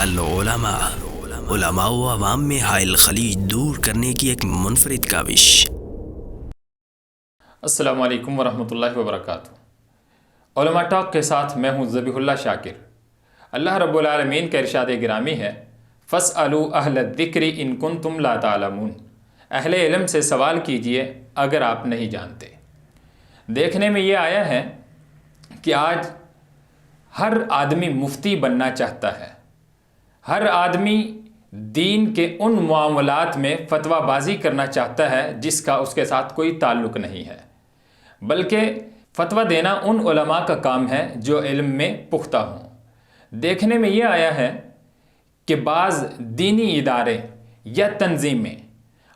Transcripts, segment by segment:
العلماء، علماء و عوام میں حائل خلیج دور کرنے کی ایک منفرد کاوش۔ السلام علیکم ورحمۃ اللہ وبرکاتہ۔ علما ٹاک کے ساتھ میں ہوں ذبیح اللہ شاکر۔ اللہ رب العالمین کا ارشاد گرامی ہے، فَاسْأَلُوا أَهْلَ الذِّكْرِ إِن كُنتُمْ لَا تَعْلَمُونَ، اہل علم سے سوال کیجئے اگر آپ نہیں جانتے۔ دیکھنے میں یہ آیا ہے کہ آج ہر آدمی مفتی بننا چاہتا ہے، ہر آدمی دین کے ان معاملات میں فتویٰ بازی کرنا چاہتا ہے جس کا اس کے ساتھ کوئی تعلق نہیں ہے، بلکہ فتویٰ دینا ان علماء کا کام ہے جو علم میں پختہ ہوں۔ دیکھنے میں یہ آیا ہے کہ بعض دینی ادارے یا تنظیمیں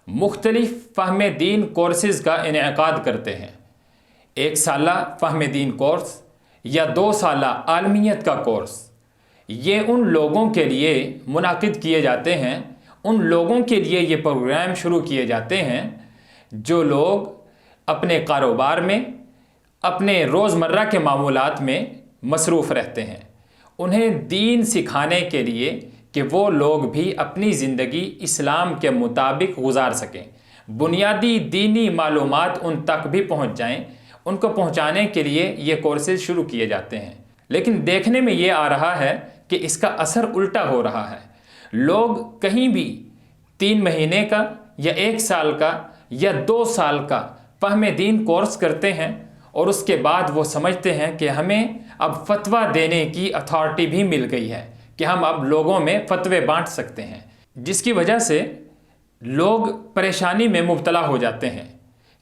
مختلف فہم دین کورسز کا انعقاد کرتے ہیں۔ 1 سالہ فہم دین کورس یا 2 سالہ عالمیت کا کورس، یہ ان لوگوں کے لیے منعقد کیے جاتے ہیں، ان لوگوں کے لیے یہ پروگرام شروع کیے جاتے ہیں جو لوگ اپنے کاروبار میں، اپنے روزمرہ کے معمولات میں مصروف رہتے ہیں۔ انہیں دین سکھانے کے لیے کہ وہ لوگ بھی اپنی زندگی اسلام کے مطابق گزار سکیں، بنیادی دینی معلومات ان تک بھی پہنچ جائیں، ان کو پہنچانے کے لیے یہ کورسز شروع کیے جاتے ہیں۔ لیکن دیکھنے میں یہ آ رہا ہے کہ اس کا اثر الٹا ہو رہا ہے۔ لوگ کہیں بھی 3 مہینے کا یا 1 سال کا یا 2 سال کا فہم دین کورس کرتے ہیں اور اس کے بعد وہ سمجھتے ہیں کہ ہمیں اب فتویٰ دینے کی اتھارٹی بھی مل گئی ہے کہ ہم اب لوگوں میں فتوے بانٹ سکتے ہیں، جس کی وجہ سے لوگ پریشانی میں مبتلا ہو جاتے ہیں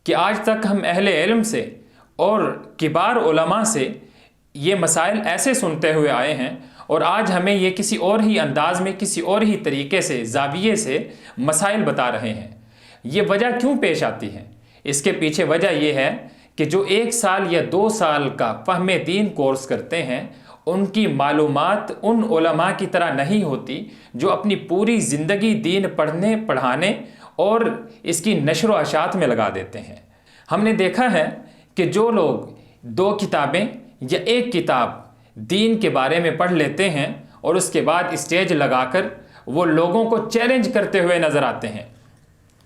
کہ آج تک ہم اہل علم سے اور کبار علماء سے یہ مسائل ایسے سنتے ہوئے آئے ہیں، اور آج ہمیں یہ کسی اور ہی انداز میں، کسی اور ہی طریقے سے، زاویے سے مسائل بتا رہے ہیں۔ یہ وجہ کیوں پیش آتی ہے؟ اس کے پیچھے وجہ یہ ہے کہ جو 1 سال یا 2 سال کا فہم دین کورس کرتے ہیں، ان کی معلومات ان علماء کی طرح نہیں ہوتی جو اپنی پوری زندگی دین پڑھنے، پڑھانے اور اس کی نشر و اشاعت میں لگا دیتے ہیں۔ ہم نے دیکھا ہے کہ جو لوگ 2 کتابیں یا 1 کتاب دین کے بارے میں پڑھ لیتے ہیں اور اس کے بعد اسٹیج لگا کر وہ لوگوں کو چیلنج کرتے ہوئے نظر آتے ہیں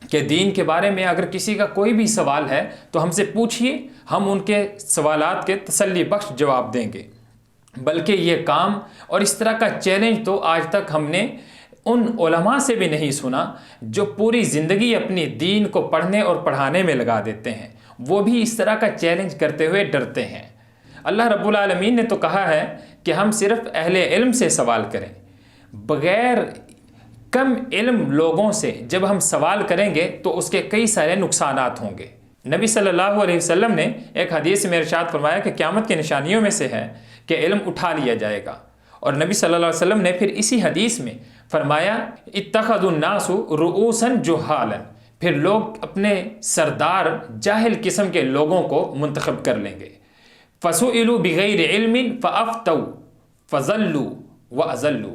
کہ دین کے بارے میں اگر کسی کا کوئی بھی سوال ہے تو ہم سے پوچھئے، ہم ان کے سوالات کے تسلی بخش جواب دیں گے۔ بلکہ یہ کام اور اس طرح کا چیلنج تو آج تک ہم نے ان علماء سے بھی نہیں سنا جو پوری زندگی اپنی دین کو پڑھنے اور پڑھانے میں لگا دیتے ہیں۔ وہ بھی اس طرح کا چیلنج کرتے ہوئے ڈرتے ہیں۔ اللہ رب العالمین نے تو کہا ہے کہ ہم صرف اہل علم سے سوال کریں۔ بغیر کم علم لوگوں سے جب ہم سوال کریں گے تو اس کے کئی سارے نقصانات ہوں گے۔ نبی صلی اللہ علیہ وسلم نے ایک حدیث میں ارشاد فرمایا کہ قیامت کی نشانیوں میں سے ہے کہ علم اٹھا لیا جائے گا، اور نبی صلی اللہ علیہ وسلم نے پھر اسی حدیث میں فرمایا اتخذوا الناس رؤوسا جہالا، پھر لوگ اپنے سردار جاہل قسم کے لوگوں کو منتخب کر لیں گے۔ فَسُئِلُوا بِغَيْرِ عِلْمٍ فَأَفْتَوْا فَضَلُّوا وَأَضَلُّوا،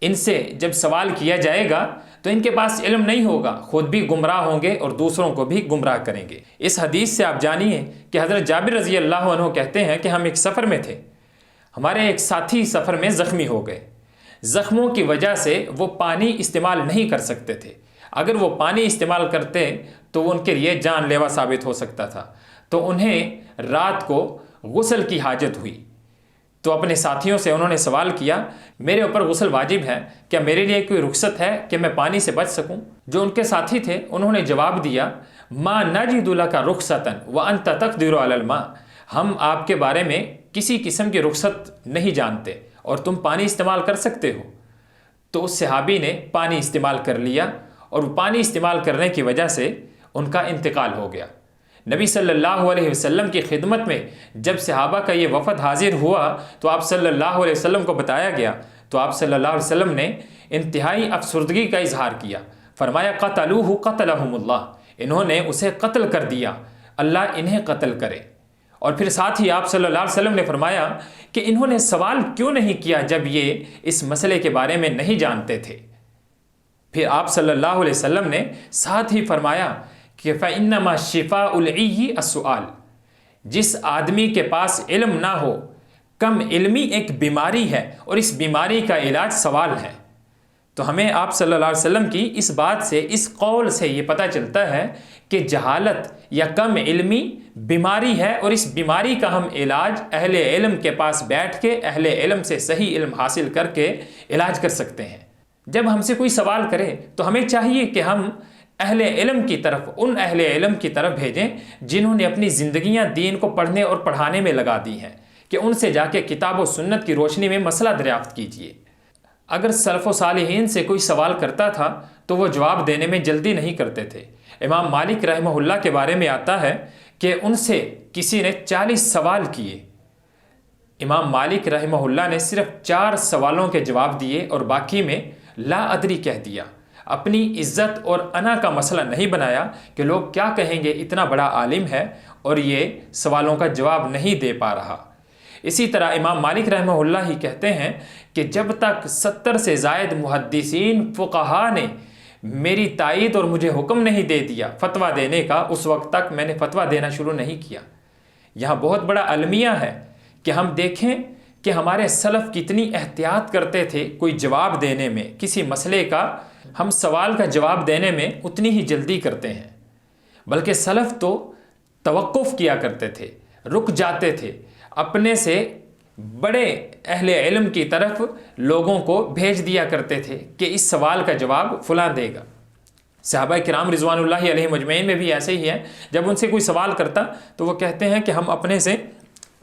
ان سے جب سوال کیا جائے گا تو ان کے پاس علم نہیں ہوگا، خود بھی گمراہ ہوں گے اور دوسروں کو بھی گمراہ کریں گے۔ اس حدیث سے آپ جانیے کہ حضرت جابر رضی اللہ عنہ کہتے ہیں کہ ہم ایک سفر میں تھے، ہمارے ایک ساتھی سفر میں زخمی ہو گئے۔ زخموں کی وجہ سے وہ پانی استعمال نہیں کر سکتے تھے، اگر وہ پانی استعمال کرتے تو وہ ان کے لیے جان لیوا ثابت ہو سکتا تھا، تو انہیں رات کو غسل کی حاجت ہوئی۔ تو اپنے ساتھیوں سے انہوں نے سوال کیا، میرے اوپر غسل واجب ہے، کیا میرے لیے کوئی رخصت ہے کہ میں پانی سے بچ سکوں؟ جو ان کے ساتھی تھے انہوں نے جواب دیا، ما نجد لک رخصتا وانت تقدر علی الماء، ہم آپ کے بارے میں کسی قسم کی رخصت نہیں جانتے اور تم پانی استعمال کر سکتے ہو۔ تو اس صحابی نے پانی استعمال کر لیا، اور پانی استعمال کرنے کی وجہ سے ان کا انتقال ہو گیا۔ نبی صلی اللہ علیہ وسلم کی خدمت میں جب صحابہ کا یہ وفد حاضر ہوا تو آپ صلی اللہ علیہ وسلم کو بتایا گیا، تو آپ صلی اللہ علیہ وسلم نے انتہائی افسردگی کا اظہار کیا، فرمایا قتلوہ قتلہم اللہ، انہوں نے اسے قتل کر دیا، اللہ انہیں قتل کرے۔ اور پھر ساتھ ہی آپ صلی اللہ علیہ وسلم نے فرمایا کہ انہوں نے سوال کیوں نہیں کیا جب یہ اس مسئلے کے بارے میں نہیں جانتے تھے۔ پھر آپ صلی اللہ علیہ وسلم نے ساتھ ہی فرمایا کہ فَإِنَّمَا شِفَاءُ الْعِيِّ السُّؤَالِ، جس آدمی کے پاس علم نہ ہو، کم علمی ایک بیماری ہے اور اس بیماری کا علاج سوال ہے۔ تو ہمیں آپ صلی اللہ علیہ وسلم کی اس بات سے، اس قول سے یہ پتہ چلتا ہے کہ جہالت یا کم علمی بیماری ہے، اور اس بیماری کا ہم علاج اہل علم کے پاس بیٹھ کے، اہل علم سے صحیح علم حاصل کر کے علاج کر سکتے ہیں۔ جب ہم سے کوئی سوال کرے تو ہمیں چاہیے کہ ہم اہل علم کی طرف، ان اہل علم کی طرف بھیجیں جنہوں نے اپنی زندگیاں دین کو پڑھنے اور پڑھانے میں لگا دی ہیں، کہ ان سے جا کے کتاب و سنت کی روشنی میں مسئلہ دریافت کیجیے۔ اگر سلف و صالحین سے کوئی سوال کرتا تھا تو وہ جواب دینے میں جلدی نہیں کرتے تھے۔ امام مالک رحمہ اللہ کے بارے میں آتا ہے کہ ان سے کسی نے 40 سوال کیے، امام مالک رحمہ اللہ نے صرف 4 سوالوں کے جواب دیے اور باقی میں لا ادری کہہ دیا۔ اپنی عزت اور انا کا مسئلہ نہیں بنایا کہ لوگ کیا کہیں گے، اتنا بڑا عالم ہے اور یہ سوالوں کا جواب نہیں دے پا رہا۔ اسی طرح امام مالک رحمہ اللہ ہی کہتے ہیں کہ جب تک 70 سے زائد محدثین فقہا نے میری تائید اور مجھے حکم نہیں دے دیا فتویٰ دینے کا، اس وقت تک میں نے فتویٰ دینا شروع نہیں کیا۔ یہاں بہت بڑا المیہ ہے کہ ہم دیکھیں کہ ہمارے سلف کتنی احتیاط کرتے تھے کوئی جواب دینے میں، کسی مسئلے کا ہم سوال کا جواب دینے میں اتنی ہی جلدی کرتے ہیں، بلکہ سلف تو توقف کیا کرتے تھے، رک جاتے تھے، اپنے سے بڑے اہل علم کی طرف لوگوں کو بھیج دیا کرتے تھے کہ اس سوال کا جواب فلاں دے گا۔ صحابہ کرام رضوان اللہ علیہم اجمعین میں بھی ایسے ہی ہے، جب ان سے کوئی سوال کرتا تو وہ کہتے ہیں کہ ہم اپنے سے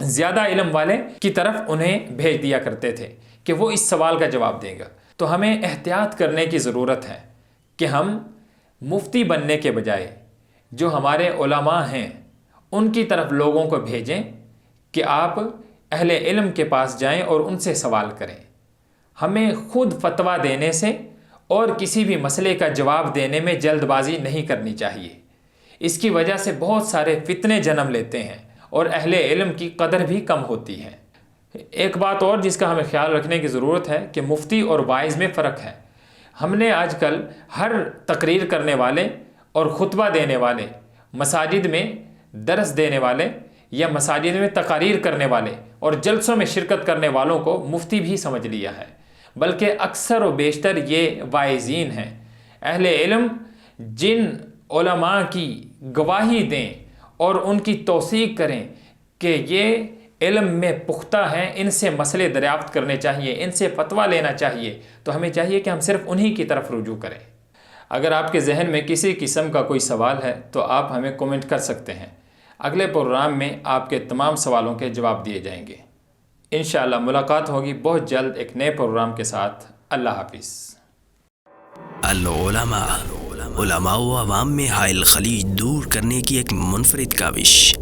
زیادہ علم والے کی طرف انہیں بھیج دیا کرتے تھے کہ وہ اس سوال کا جواب دے گا۔ تو ہمیں احتیاط کرنے کی ضرورت ہے کہ ہم مفتی بننے کے بجائے جو ہمارے علماء ہیں ان کی طرف لوگوں کو بھیجیں کہ آپ اہل علم کے پاس جائیں اور ان سے سوال کریں۔ ہمیں خود فتویٰ دینے سے اور کسی بھی مسئلے کا جواب دینے میں جلد بازی نہیں کرنی چاہیے۔ اس کی وجہ سے بہت سارے فتنے جنم لیتے ہیں اور اہل علم کی قدر بھی کم ہوتی ہے۔ ایک بات اور جس کا ہمیں خیال رکھنے کی ضرورت ہے کہ مفتی اور واعظ میں فرق ہے۔ ہم نے آج کل ہر تقریر کرنے والے اور خطبہ دینے والے، مساجد میں درس دینے والے یا مساجد میں تقاریر کرنے والے اور جلسوں میں شرکت کرنے والوں کو مفتی بھی سمجھ لیا ہے، بلکہ اکثر و بیشتر یہ واعظین ہیں، اہل علم جن علماء کی گواہی دیں اور ان کی توثیق کریں کہ یہ علم میں پختہ ہیں، ان سے مسئلے دریافت کرنے چاہیے، ان سے فتویٰ لینا چاہیے، تو ہمیں چاہیے کہ ہم صرف انہی کی طرف رجوع کریں۔ اگر آپ کے ذہن میں کسی قسم کا کوئی سوال ہے تو آپ ہمیں کومنٹ کر سکتے ہیں، اگلے پروگرام میں آپ کے تمام سوالوں کے جواب دیے جائیں گے۔ انشاءاللہ ملاقات ہوگی بہت جلد ایک نئے پروگرام کے ساتھ۔ اللہ حافظ۔ علماء و عوام میں حائل خلیج دور کرنے کی ایک منفرد کاوش۔